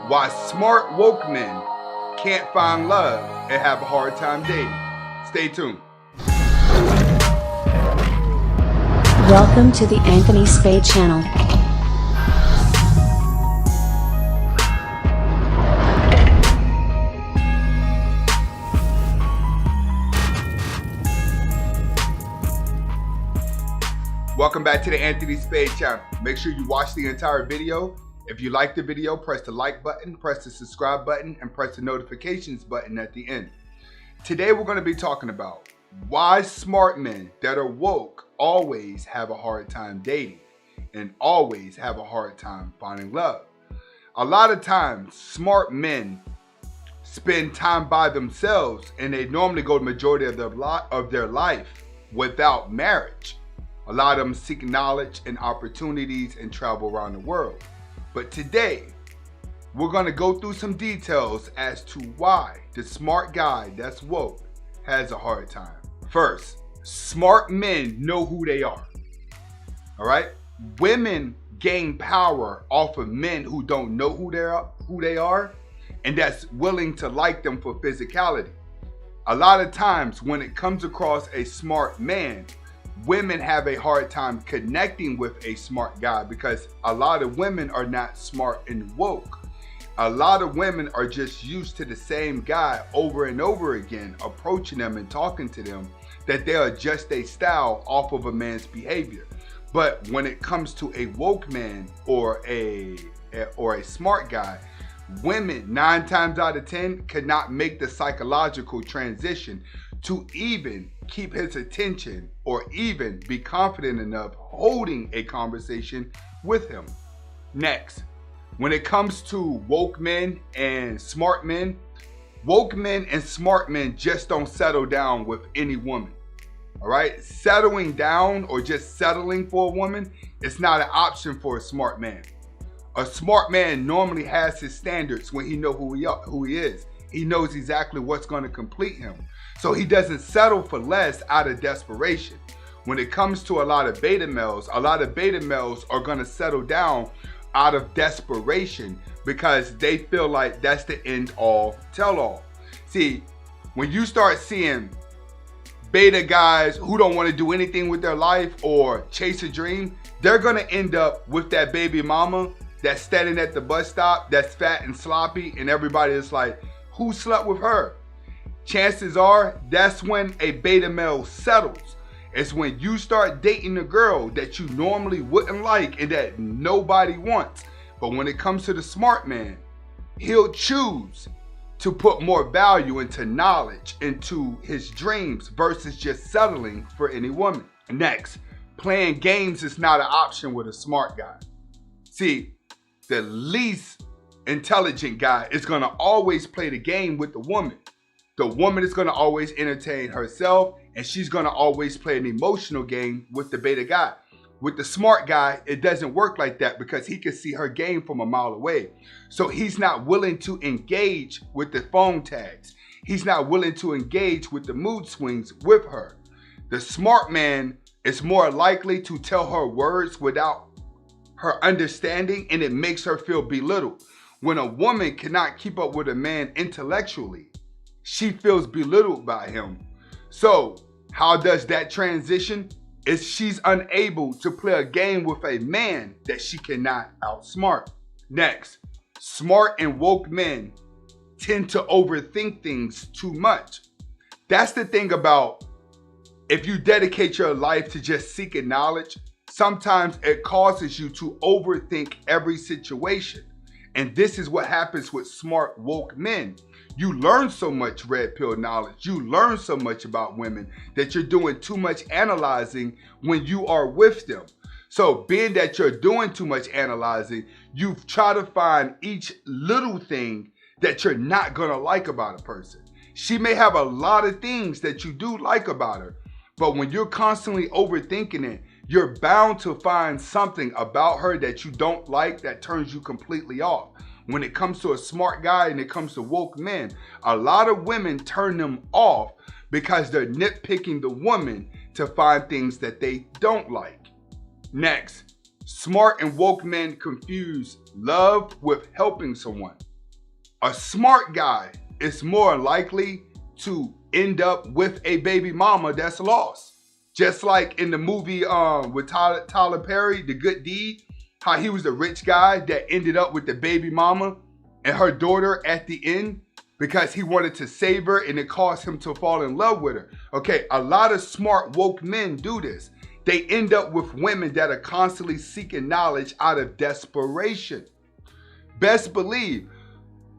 Why smart woke men can't find love and have a hard time dating. Stay tuned. Welcome to the Anthony Spade channel. Welcome back to the Anthony Spade channel. Make sure you watch the entire video. If you like the video, press the like button, press the subscribe button, and press the notifications button at the end. Today we're going to be talking about why smart men that are woke always have a hard time dating and always have a hard time finding love. A lot of times, smart men spend time by themselves and they normally go the majority of their life without marriage. A lot of them seek knowledge and opportunities and travel around the world. But today, we're going to go through some details as to why the smart guy that's woke has a hard time. First, smart men know who they are. All right? Women gain power off of men who don't know who they are, and that's willing to like them for physicality. A lot of times when it comes across a smart man, women have a hard time connecting with a smart guy because a lot of women are not smart and woke. A lot of women are just used to the same guy over and over again, approaching them and talking to them, that they'll adjust their style off of a man's behavior. But when it comes to a woke man or a smart guy, women 9 times out of 10 cannot make the psychological transition to even keep his attention or even be confident enough holding a conversation with him. Next, when it comes to woke men and smart men just don't settle down with any woman. All right, settling down or just settling for a woman is not an option for a smart man. A smart man normally has his standards when he knows who he is. He knows exactly what's going to complete him. So he doesn't settle for less out of desperation. When it comes to a lot of beta males are going to settle down out of desperation because they feel like that's the end all tell all. See, when you start seeing beta guys who don't want to do anything with their life or chase a dream, they're going to end up with that baby mama that's standing at the bus stop that's fat and sloppy, and everybody is like, who slept with her? Chances are that's when a beta male settles. It's when you start dating a girl that you normally wouldn't like and that nobody wants. But when it comes to the smart man, he'll choose to put more value into knowledge, into his dreams versus just settling for any woman. Next, playing games is not an option with a smart guy. See, the least intelligent guy is going to always play the game with the woman. The woman is going to always entertain herself, and she's going to always play an emotional game with the beta guy. With the smart guy, it doesn't work like that because he can see her game from a mile away. So he's not willing to engage with the phone tags. He's not willing to engage with the mood swings with her. The smart man is more likely to tell her words without her understanding, and it makes her feel belittled. When a woman cannot keep up with a man intellectually, she feels belittled by him. So how does that transition? Is she's unable to play a game with a man that she cannot outsmart. Next, smart and woke men tend to overthink things too much. That's the thing about if you dedicate your life to just seeking knowledge, sometimes it causes you to overthink every situation. And this is what happens with smart woke men. You learn so much red pill knowledge. You learn so much about women that you're doing too much analyzing when you are with them. So being that you're doing too much analyzing, you try to find each little thing that you're not going to like about a person. She may have a lot of things that you do like about her, but when you're constantly overthinking it, you're bound to find something about her that you don't like that turns you completely off. When it comes to a smart guy and it comes to woke men, a lot of women turn them off because they're nitpicking the woman to find things that they don't like. Next, smart and woke men confuse love with helping someone. A smart guy is more likely to end up with a baby mama that's lost. Just like in the movie with Tyler Perry, The Good Deed, how he was the rich guy that ended up with the baby mama and her daughter at the end because he wanted to save her and it caused him to fall in love with her. Okay, a lot of smart woke men do this. They end up with women that are constantly seeking knowledge out of desperation. Best believe,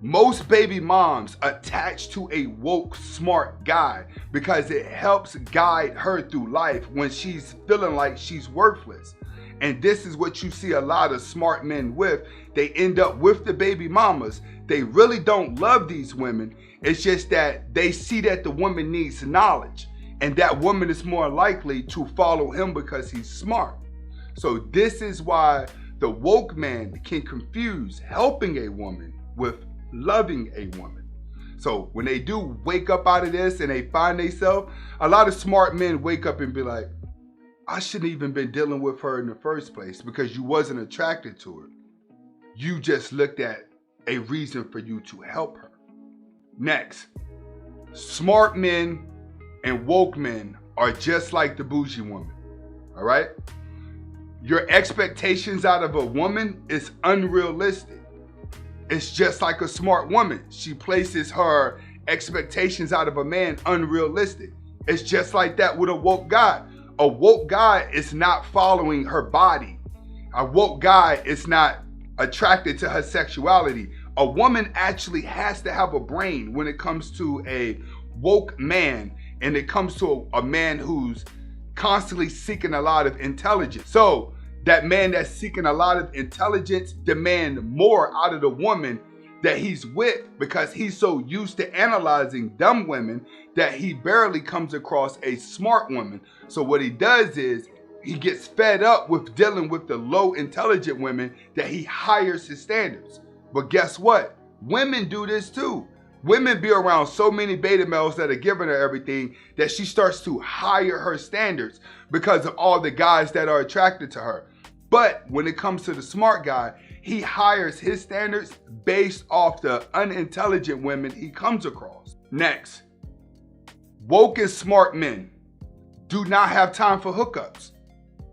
most baby moms attach to a woke, smart guy because it helps guide her through life when she's feeling like she's worthless. And this is what you see a lot of smart men with. They end up with the baby mamas. They really don't love these women. It's just that they see that the woman needs knowledge. And that woman is more likely to follow him because he's smart. So this is why the woke man can confuse helping a woman with loving a woman. So when they do wake up out of this and they find themselves, a lot of smart men wake up and be like, I shouldn't even been dealing with her in the first place because you wasn't attracted to her. You just looked at a reason for you to help her. Next, smart men and woke men are just like the bougie woman, all right? Your expectations out of a woman is unrealistic. It's just like a smart woman. She places her expectations out of a man unrealistic. It's just like that with a woke guy. A woke guy is not following her body. A woke guy is not attracted to her sexuality. A woman actually has to have a brain when it comes to a woke man, and it comes to a man who's constantly seeking a lot of intelligence. So that man that's seeking a lot of intelligence demand more out of the woman that he's with because he's so used to analyzing dumb women that he barely comes across a smart woman. So what he does is he gets fed up with dealing with the low intelligent women that he hires his standards. But guess what? Women do this too. Women be around so many beta males that are giving her everything that she starts to hire her standards because of all the guys that are attracted to her. But when it comes to the smart guy, he hires his standards based off the unintelligent women he comes across. Next, woke and smart men do not have time for hookups.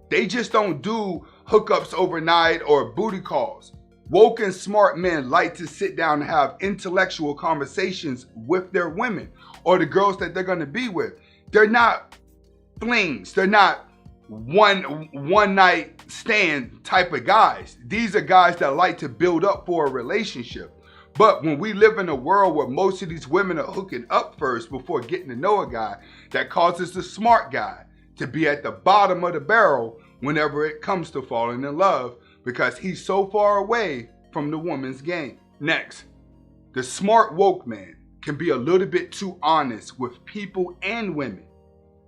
They just don't do hookups overnight or booty calls. Woke and smart men like to sit down and have intellectual conversations with their women or the girls that they're going to be with. They're not flings. They're not one night stand type of guys. These are guys that like to build up for a relationship. But when we live in a world where most of these women are hooking up first before getting to know a guy, that causes the smart guy to be at the bottom of the barrel whenever it comes to falling in love because he's so far away from the woman's game. Next, the smart woke man can be a little bit too honest with people and women,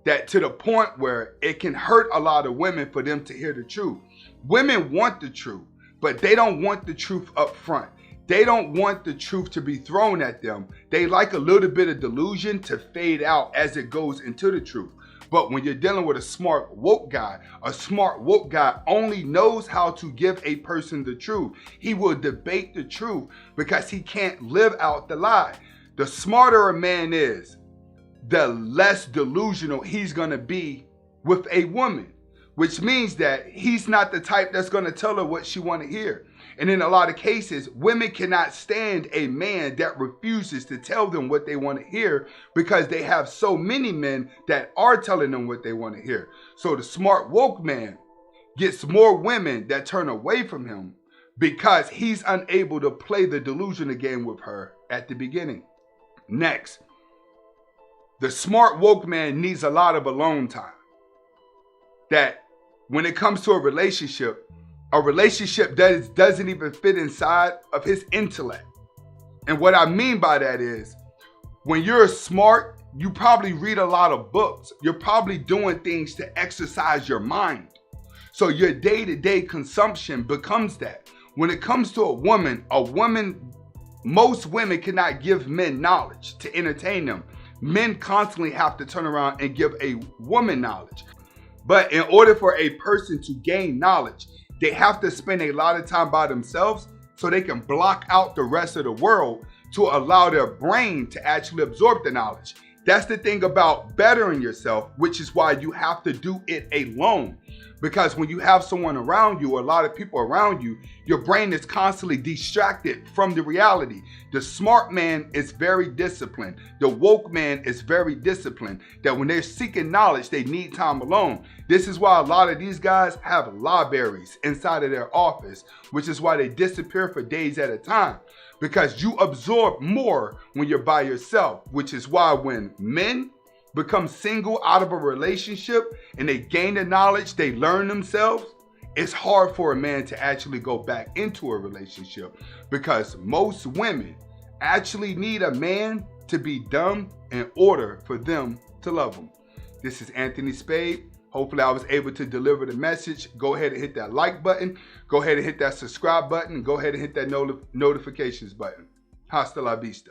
that to the point where it can hurt a lot of women for them to hear the truth. Women want the truth, but they don't want the truth up front. They don't want the truth to be thrown at them. They like a little bit of delusion to fade out as it goes into the truth. But when you're dealing with a smart woke guy only knows how to give a person the truth. He will debate the truth because he can't live out the lie. The smarter a man is, the less delusional he's gonna be with a woman, which means that he's not the type that's gonna tell her what she wanna hear. And in a lot of cases, women cannot stand a man that refuses to tell them what they want to hear because they have so many men that are telling them what they want to hear. So the smart woke man gets more women that turn away from him because he's unable to play the delusional game with her at the beginning. Next, the smart woke man needs a lot of alone time. That when it comes to a relationship doesn't even fit inside of his intellect. And what I mean by that is, when you're smart, you probably read a lot of books. You're probably doing things to exercise your mind. So your day-to-day consumption becomes that. When it comes to a woman, most women cannot give men knowledge to entertain them. Men constantly have to turn around and give a woman knowledge. But in order for a person to gain knowledge, they have to spend a lot of time by themselves so they can block out the rest of the world to allow their brain to actually absorb the knowledge. That's the thing about bettering yourself, which is why you have to do it alone. Because when you have someone around you, or a lot of people around you, your brain is constantly distracted from the reality. The smart man is very disciplined. The woke man is very disciplined. That when they're seeking knowledge, they need time alone. This is why a lot of these guys have libraries inside of their office, which is why they disappear for days at a time. Because you absorb more when you're by yourself, which is why when men become single out of a relationship and they gain the knowledge, they learn themselves, it's hard for a man to actually go back into a relationship, because most women actually need a man to be dumb in order for them to love them. This is Anthony Spade. Hopefully I was able to deliver the message. Go ahead and hit that like button. Go ahead and hit that subscribe button. And go ahead and hit that notifications button. Hasta la vista.